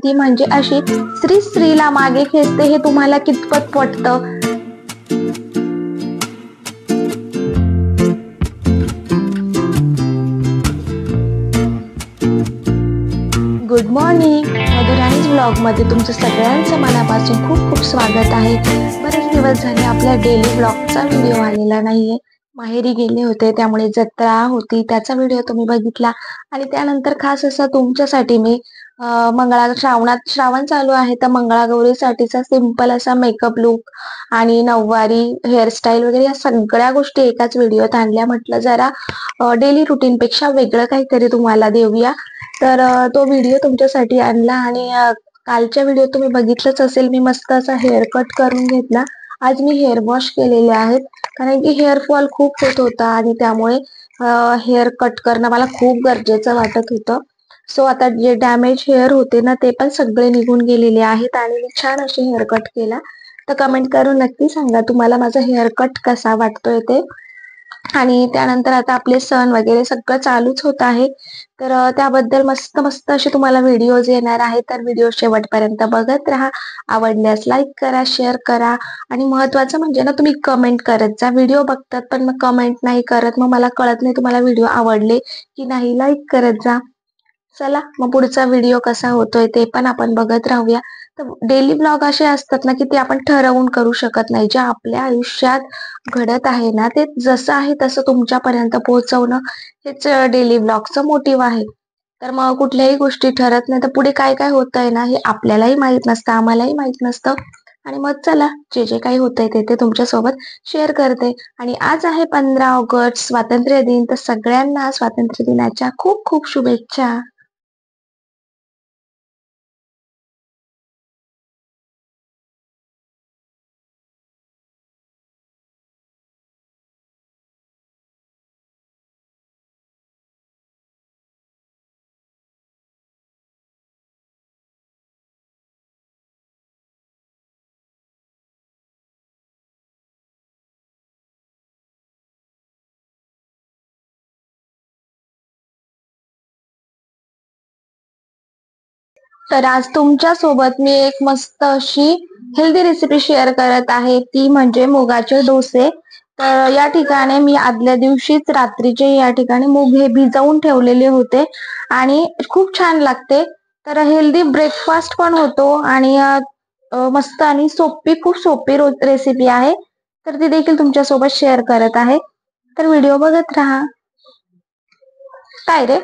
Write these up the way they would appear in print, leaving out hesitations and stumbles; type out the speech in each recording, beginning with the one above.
ती म्हणजे अशी स्त्रीला मागे खेचते. हे तुम्हाला कितपत पटतं? गुड मॉर्निंग, मधुराणीज ब्लॉग मध्ये तुमचं सगळ्यांचं मनापासून खूप खूप स्वागत आहे. बरेच दिवस झाले आपल्या डेली ब्लॉगचा व्हिडिओ आलेला नाहीये. माहेरी गेले होते, त्यामुळे जत्रा होती, त्याचा व्हिडिओ तुम्ही बघितला. आणि त्यानंतर खास असा तुमच्यासाठी मी श्रावण चालू आहे, तर मंगळागौरीसाठीचा सिंपल असा मेकअप लुक आणि नऊवारी हेअरस्टाईल वगैरे या सगळ्या गोष्टी एकाच व्हिडिओत आणल्या. म्हटलं जरा डेली रुटीन पेक्षा वेगळं काहीतरी तुम्हाला देऊया, तर तो व्हिडिओ तुमच्यासाठी आणला. आणि कालच्या व्हिडिओ तुम्ही बघितलंच असेल, मी मस्त असा हेअर कट करून घेतला. आज मी हेअर वॉश केलेले आहेत, कारण की हेअर फॉल खूप होत होता आणि त्यामुळे हेअर कट करणं मला खूप गरजेचं वाटत होतं. सो आता जे डॅमेज हेअर होते ना, ते पण सगळे निघून गेलेले आहेत आणि मी छान असे हेअर कट केला. तर कमेंट करून नक्की सांगा तुम्हाला माझा हेअर कट कसा वाटतोय ते. आणि त्यानंतर आता आपले सण वगैरे सगळं चालूच होत आहे, तर त्याबद्दल मस्त मस्त असे तुम्हाला व्हिडिओज येणार आहेत. तर व्हिडिओ शेवटपर्यंत बघत राहा. आवडल्यास लाईक करा, शेअर करा आणि महत्वाचं म्हणजे ना, तुम्ही कमेंट करत जा. व्हिडिओ बघतात पण मग कमेंट नाही करत, मग मला कळत नाही तुम्हाला व्हिडिओ आवडले की नाही. लाईक करत जा. चला मग पुढचा व्हिडिओ कसा होतोय ते पण आपण बघत राहूया. तर डेली ब्लॉग असे असतात ना, की ते आपण ठरवून करू शकत नाही. जे आपल्या आयुष्यात घडत आहे ना, ते जसं आहे तसं तुमच्यापर्यंत पोहोचवणं हेच डेली ब्लॉगचं मोटिव्ह आहे. तर मग कुठल्याही गोष्टी ठरत नाही, तर पुढे काय काय होतंय ना, हे आपल्यालाही माहित नसतं, आम्हालाही माहित नसतं. आणि मग चला, जे जे काही होतंय ते तुमच्यासोबत शेअर करते. आणि आज आहे 15 ऑगस्ट, स्वातंत्र्य दिन. तर सगळ्यांना स्वातंत्र्य दिनाच्या खूप खूप शुभेच्छा. तर आज तुमच्या सोबत मी एक मस्त अशी हेल्दी रेसिपी शेअर करत आहे, ती म्हणजे मुगाचे डोसे. तर या ठिकाणी मी आदल्या दिवशीच रात्रीचे या ठिकाणी मूग हे भिजवून ठेवलेले होते आणि खूप छान लागते. तर हेल्दी ब्रेकफास्ट पण होतो आणि मस्त आणि खूप सोपी रेसिपी आहे. तर ती देखील तुमच्यासोबत शेअर करत आहे, तर व्हिडिओ बघत राहा. काय रे?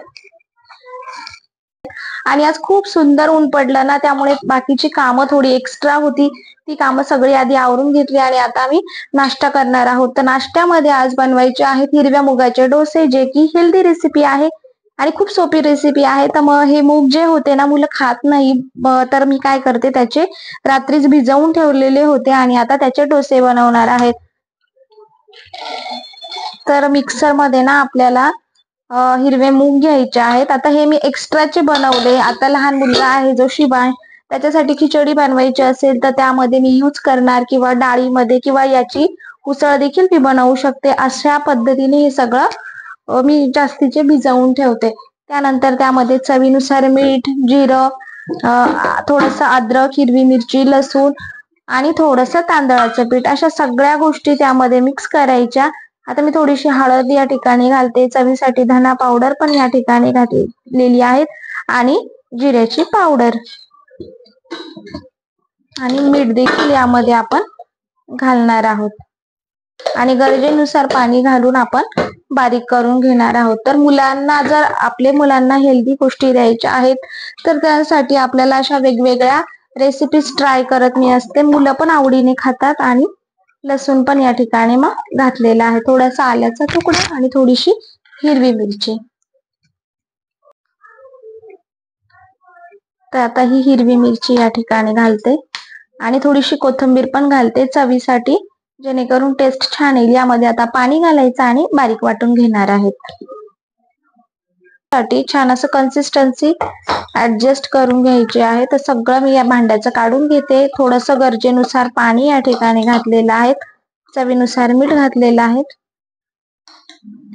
आणि आज खूप सुंदर ऊन पडलं ना, त्यामुळे बाकीची कामं थोडी एक्स्ट्रा होती, ती कामं सगळी आधी आवरून घेतली आणि आता आम्ही नाश्ता करणार आहोत. तर नाश्त्यामध्ये आज बनवायचे आहेत हिरव्या मुगाचे डोसे, जे की हेल्दी रेसिपी आहे आणि खूप सोपी रेसिपी आहे. तर मग हे मूग जे होते ना, मुलं खात नाही, तर मी काय करते, त्याचे रात्रीच भिजवून ठेवलेले होते आणि आता त्याचे डोसे बनवणार आहेत. तर मिक्सर मध्ये ना आपल्याला हिरवे मूग घ्यायचे आहेत. आता हे मी एक्स्ट्राचे बनवले. आता लहान मुलगा आहे जो शिवाय, त्याच्यासाठी खिचडी बनवायची असेल तर त्यामध्ये मी यूज करणार, किंवा डाळीमध्ये, किंवा याची उसळ देखील मी बनवू शकते. अशा पद्धतीने हे सगळं मी जास्तीचे भिजवून ठेवते. त्यानंतर त्यामध्ये चवीनुसार मीठ, जिरं, थोडस अद्रक, हिरवी मिरची, लसूण आणि थोडस तांदळाचं पीठ, अशा सगळ्या गोष्टी त्यामध्ये मिक्स करायच्या. आता मी थोडीशी हळद या ठिकाणी घालते, चवीसाठी धना पावडर पण या ठिकाणी घातलेली आहे आणि जिऱ्याची पावडर आणि मीठ देखील यामध्ये आपण घालणार आहोत. आणि गरजेनुसार पाणी घालून आपण बारीक करून घेणार आहोत. तर मुलांना, जर आपले मुलांना हेल्दी गोष्टी द्यायच्या आहेत, तर त्यासाठी आपल्याला अशा वेगवेगळ्या रेसिपीज ट्राय करत मी असते. मुलं पण आवडीने खातात. आणि लसूण पण या ठिकाणी मग घातलेला आहे, थोडासा आल्याचा तुकडा आणि थोडीशी हिरवी मिरची. तर आता ही हिरवी मिरची या ठिकाणी घालते आणि थोडीशी कोथिंबीर पण घालते चवीसाठी, जेणेकरून टेस्ट छान येईल. यामध्ये आता पाणी घालायचं आणि बारीक वाटून घेणार आहेत. साठी छान असं कन्सिस्टन्सी ऍडजस्ट करून घ्यायची आहे. तर सगळं मी या भांड्याचं काढून घेते. थोडस गरजेनुसार पाणी या ठिकाणी घातलेलं आहे, चवीनुसार मीठ घातलेलं आहे.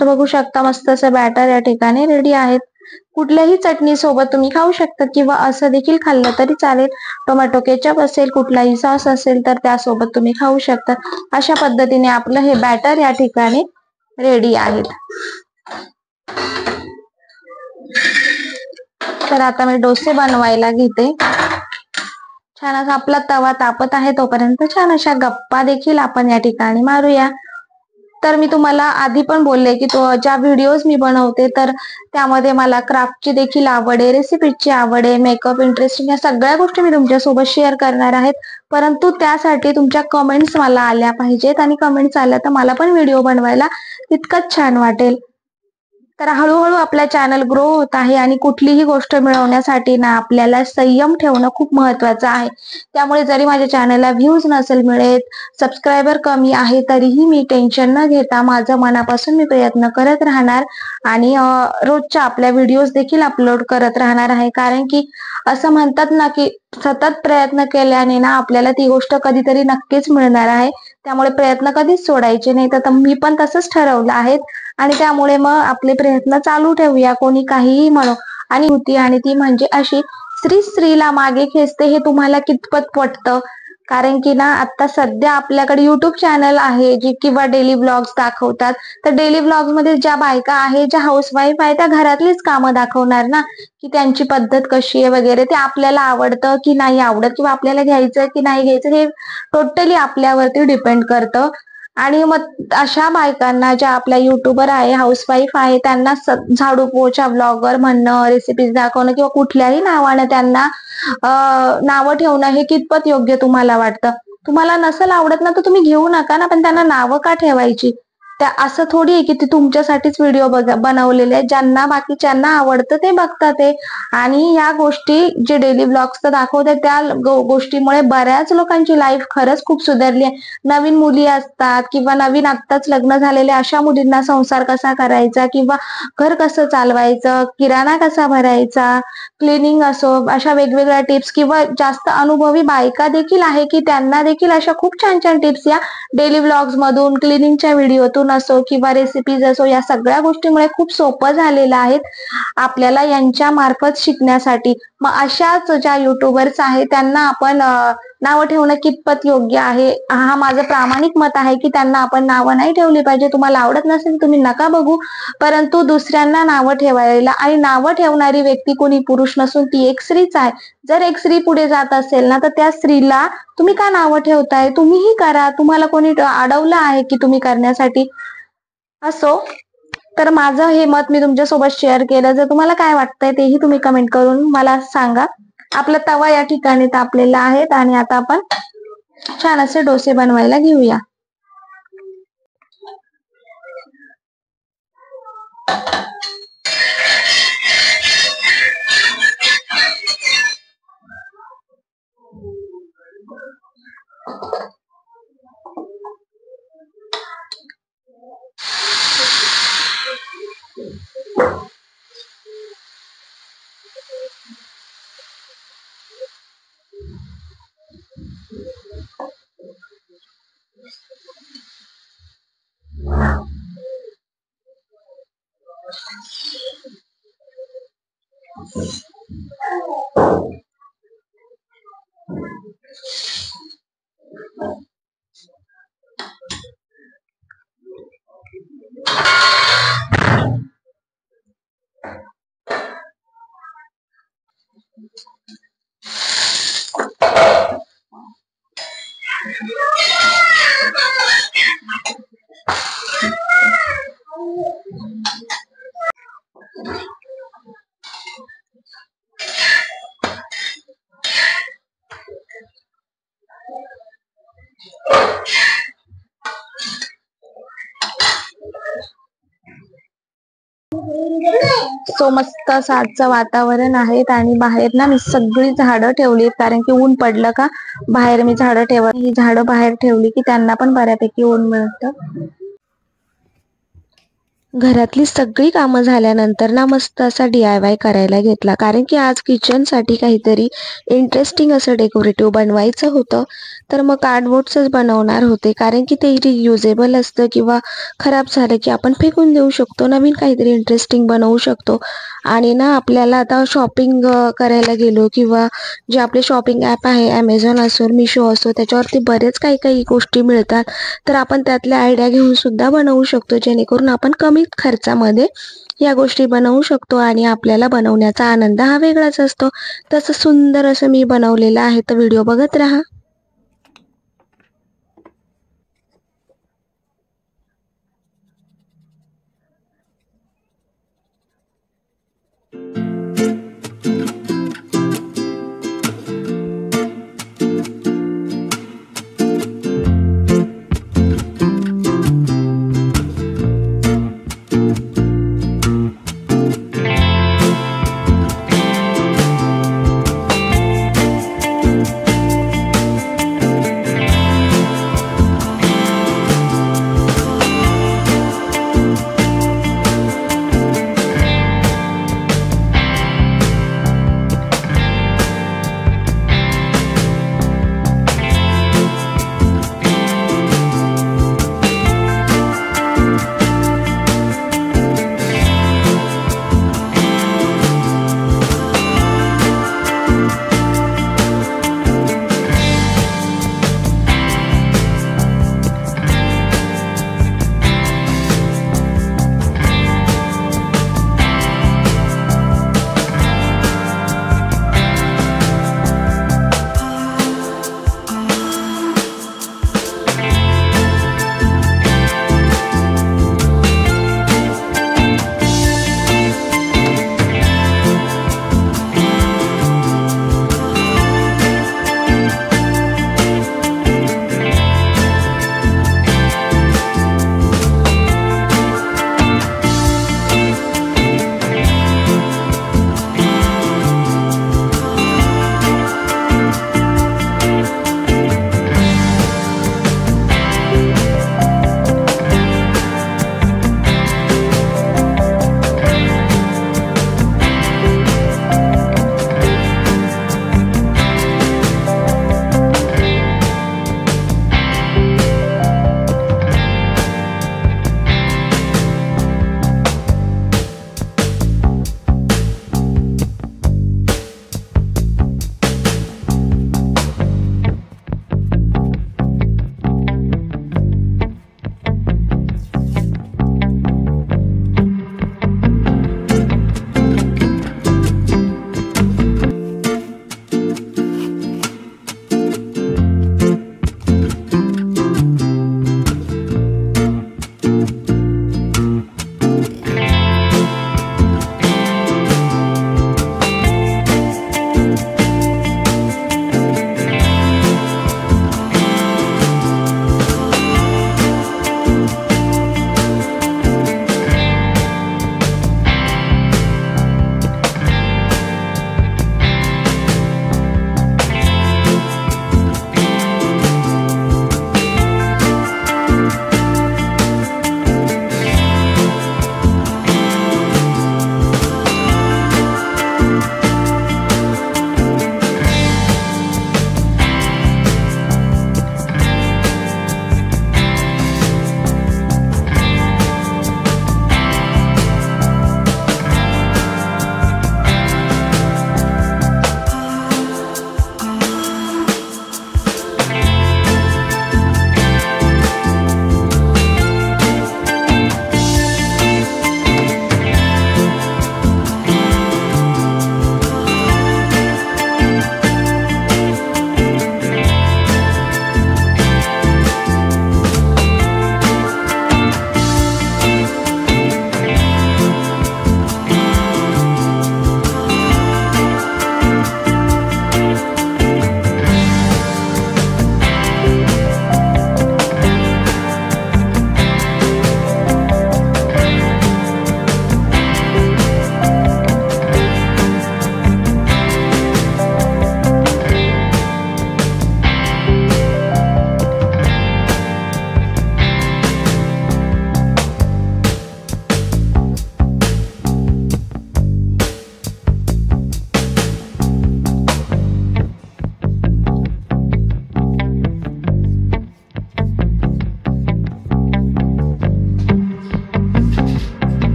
तर बघू शकता, मस्त असं बॅटर या ठिकाणी रेडी आहेत. कुठल्याही चटणी सोबत तुम्ही खाऊ शकता किंवा असं देखील खाल्लं तरी चालेल. टोमॅटो केचप असेल, कुठलाही सॉस असेल तर त्यासोबत तुम्ही खाऊ शकता. अशा पद्धतीने आपलं हे बॅटर या ठिकाणी रेडी आहे. तर आता मी डोसे बनवायला घेते. छान असा आपला तवा तापत आहे तोपर्यंत छान अशा गप्पा देखील आपण या ठिकाणी मारूया. तर मी तुम्हाला आधी पण बोलले की ज्या व्हिडिओज मी बनवते तर त्यामध्ये मला क्राफ्टची देखील आवड आहे, रेसिपीची आवड आहे, मेकअप इंटरेस्टिंग या सगळ्या गोष्टी मी तुमच्यासोबत शेअर करणार आहेत. परंतु त्यासाठी तुमच्या कमेंट्स मला आल्या पाहिजेत आणि कमेंट्स आल्या तर मला पण व्हिडिओ बनवायला तितकंच छान वाटेल. तर हळूहळू आपला चॅनल ग्रो होत आहे आणि कुठलीही गोष्ट मिळवण्यासाठी ना आपल्याला संयम ठेवणं खूप महत्वाचं आहे. त्यामुळे जरी माझ्या चॅनलला व्ह्यूज नसेल मिळत, सबस्क्रायबर कमी आहे, तरीही मी टेन्शन न घेता माझं मनापासून मी प्रयत्न करत राहणार आणि रोजच्या आपल्या व्हिडिओज देखील अपलोड करत राहणार आहे. कारण की असं म्हणतात ना की सतत प्रयत्न केल्याने ना आपल्याला ती गोष्ट कधीतरी नक्कीच मिळणार आहे. त्यामुळे प्रयत्न कधीच सोडायचे नाही. तर मी पण तसंच ठरवलं आहे आणि त्यामुळे मग आपले प्रयत्न चालू ठेवूया, कोणी काहीही म्हणो. आणि होती आणि ती म्हणजे अशी, स्त्री स्त्रीला मागे खेचते हे तुम्हाला कितपत पटतं? कारण की ना आता सध्या आपल्याकडे युट्यूब चॅनल आहे जी किंवा डेली ब्लॉग्स दाखवतात. तर डेली ब्लॉग्स मध्ये ज्या बायका आहेत, ज्या हाऊसवाईफ आहे, त्या घरातलीच कामं दाखवणार ना, की त्यांची पद्धत कशी आहे वगैरे. ते आपल्याला आवडतं की नाही आवडत किंवा आपल्याला घ्यायचं की नाही घ्यायचं हे टोटली आपल्यावरती डिपेंड करतं. आणि मग अशा बायकांना ज्या आपल्या युट्यूबर आहे, हाऊसवाईफ आहे, त्यांना झाडू पोछा ब्लॉगर म्हणणं, रेसिपीज दाखवणं किंवा कुठल्याही नावानं त्यांना नावं ठेवणं हे कितपत योग्य तुम्हाला वाटतं? तुम्हाला नसेल आवडत ना तर तुम्ही घेऊ नका ना, पण त्यांना नावं का ठेवायची? त्या असं थोडी आहे की ते तुमच्यासाठीच व्हिडिओ बनवलेले आहेत. ज्यांना बाकीच्यांना आवडतं ते बघतात ते. आणि या गोष्टी जे डेली ब्लॉग्स दाखवतात त्या गोष्टीमुळे बऱ्याच लोकांची लाईफ खरंच खूप सुधारली आहे. नवीन मुली असतात किंवा नवीन आत्ताच लग्न झालेल्या अशा मुलींना संसार कसा करायचा किंवा घर कसं चालवायचं, किराणा कसा भरायचा, क्लिनिंग असो, अशा वेगवेगळ्या टिप्स किंवा जास्त अनुभवी बायका देखील आहे की त्यांना देखील अशा खूप छान छान टिप्स या डेली ब्लॉग्स मधून, क्लिनिंगच्या व्हिडिओतून असो किंवा रेसिपीज असो, या सगळ्या गोष्टीमुळे खूप सोपं झालेलं आहे आपल्याला यांच्या मार्फत शिकण्यासाठी. मग अशाच ज्या युट्यूबर्स आहेत त्यांना आपण नावं ठेवणं कितपत योग्य आहे? हा माझं प्रामाणिक मत आहे की त्यांना आपण नावं नाही ठेवली पाहिजे. तुम्हाला आवडत नसेल तुम्ही नका बघू, परंतु दुसऱ्यांना नावं ठेवायला, आणि नावं ठेवणारी व्यक्ती कोणी पुरुष नसून ती एक स्त्रीच आहे. जर एक स्त्री पुढे जात असेल ना तर त्या स्त्रीला तुम्ही का नावं ठेवताय? तुम्हीही करा. तुम्हाला कोणी अडवलं आहे की तुम्ही करण्यासाठी? असो, तर माझं हे मत मी तुमच्यासोबत शेअर केलं. जर तुम्हाला काय वाटतंय तेही तुम्ही कमेंट करून मला सांगा. आपला तवा या ठिकाणी तापलेला आहे आणि आता आपण छान असे डोसे बनवायला घेऊया. सो मस्त असं आजचं वातावरण आहे आणि बाहेर ना मी सगळी झाडं ठेवली कारण की ऊन पडलं का बाहेर मी झाडं ठेवत. ही झाडं बाहेर ठेवली की त्यांना पण बऱ्यापैकी ऊन मिळतं. घरातली सगळी कामं झाल्यानंतर ना मस्त असा DIY करायला घेतला कारण की आज किचनसाठी काहीतरी इंटरेस्टिंग असं डेकोरेटिव्ह बनवायचं होतं. तर मग कार्डबोर्डचंच बनवणार होते, कारण की ते रियुजेबल असतं किंवा खराब झालं की आपण फेकून देऊ शकतो, नवीन काहीतरी इंटरेस्टिंग बनवू शकतो. आणि ना आपल्याला आता शॉपिंग करायला गेलो किंवा जे आपले शॉपिंग ॲप आहे Amazon असो, मिशो असो, त्याच्यावरती बरेच काही काही गोष्टी मिळतात. तर आपण त्यातल्या आयडिया घेऊन सुद्धा बनवू शकतो, जेणेकरून आपण कमी खर्चामध्ये या गोष्टी बनवू शकतो आणि आपल्याला बनवण्याचा आनंद हा वेगळाच असतो. तसं सुंदर असं मी बनवलेलं आहे, तर व्हिडिओ बघत राहा.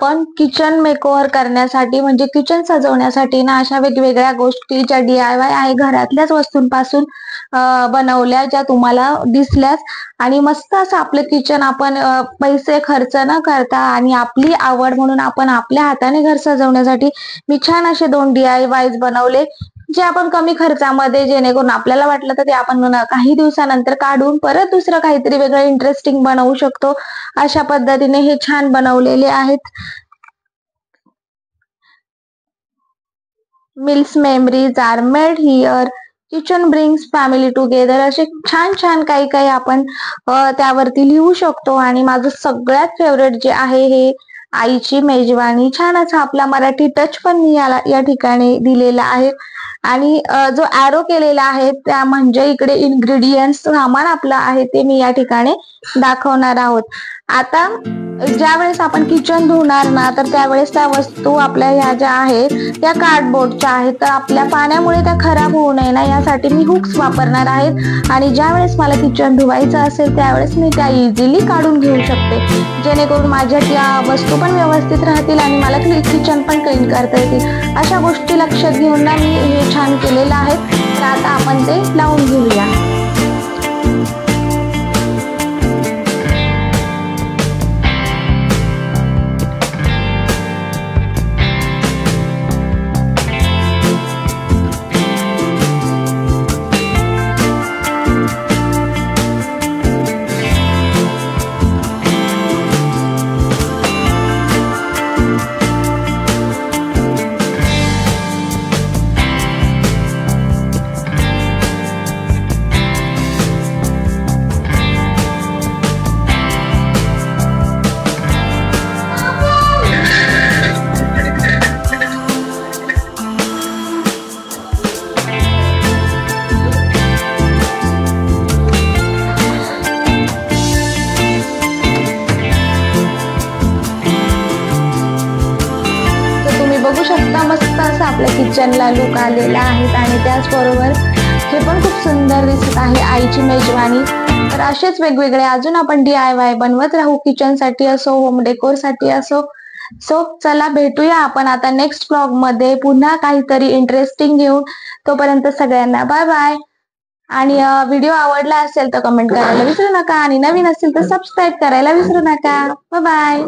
आपण किचन मेकओव्हर करण्यासाठी म्हणजे किचन सजवण्यासाठी ना अशा वेगवेगळ्या गोष्टी ज्या DIY आहे घरातल्याच वस्तूंपासून बनवल्या, ज्या तुम्हाला दिसल्याच आणि मस्त असं आपलं किचन आपण पैसे खर्च न करता आणि आपली आवड म्हणून आपण आपल्या हाताने घर सजवण्यासाठी मी छान असे 2 DIYs बनवले, जे आपण कमी खर्चामध्ये जेणेकरून आपल्याला वाटलं तर ते आपण काही दिवसानंतर काढून परत दुसरं काहीतरी वेगळं इंटरेस्टिंग बनवू शकतो. अशा पद्धतीने हे छान बनवलेले आहेत. Meals memories are made here, kitchen brings family together, असे छान छान काही काही आपण त्यावरती लिहू शकतो. आणि माझं सगळ्यात फेवरेट जे आहे हे आईची मेजवानी, छान असा आपला मराठी टच पण मी या ठिकाणी दिलेला आहे. आणि जो ॲरो केलेला आहे त्या म्हणजे इकडे इन्ग्रेडियंट्स सामान आपलं आहे ते मी या ठिकाणी दाखवणार आहोत. आता ज्या वेळेस आपण किचन धुणार ना तर त्यावेळेस त्या वस्तू आपल्या ह्या ज्या आहेत त्या कार्डबोर्डच्या आहेत, तर आपल्या पाण्यामुळे त्या खराब होऊ नये ना यासाठी मी हुक्स वापरणार आहेत. आणि ज्या वेळेस मला किचन धुवायचं असेल त्यावेळेस मी त्या इझिली काढून घेऊ शकते, जेणेकरून माझ्या त्या वस्तू पण व्यवस्थित राहतील आणि मला किचन पण क्लीन करता येतील. अशा गोष्टी लक्षात घेऊन ना मी हे छान केलेलं आहे. तर आता आपण ते लावून घेऊया. बघू शकता मस्त असं आपल्या किचनला लुक आलेला आहे. आणि त्याचबरोबर हे पण खूप सुंदर दिसत आहे आईची मेजवानी. तर असेच वेगवेगळे अजून आपण DIY बनवत राहू, किचनसाठी असो होम डेकोरसाठी असो. सो चला भेटूया आपण आता नेक्स्ट ब्लॉग मध्ये पुन्हा काहीतरी इंटरेस्टिंग घेऊन. तोपर्यंत सगळ्यांना बाय बाय. आणि व्हिडिओ आवडला असेल तर कमेंट करायला विसरू नका आणि नवीन असेल तर सबस्क्राईब करायला विसरू नका. Bye bye.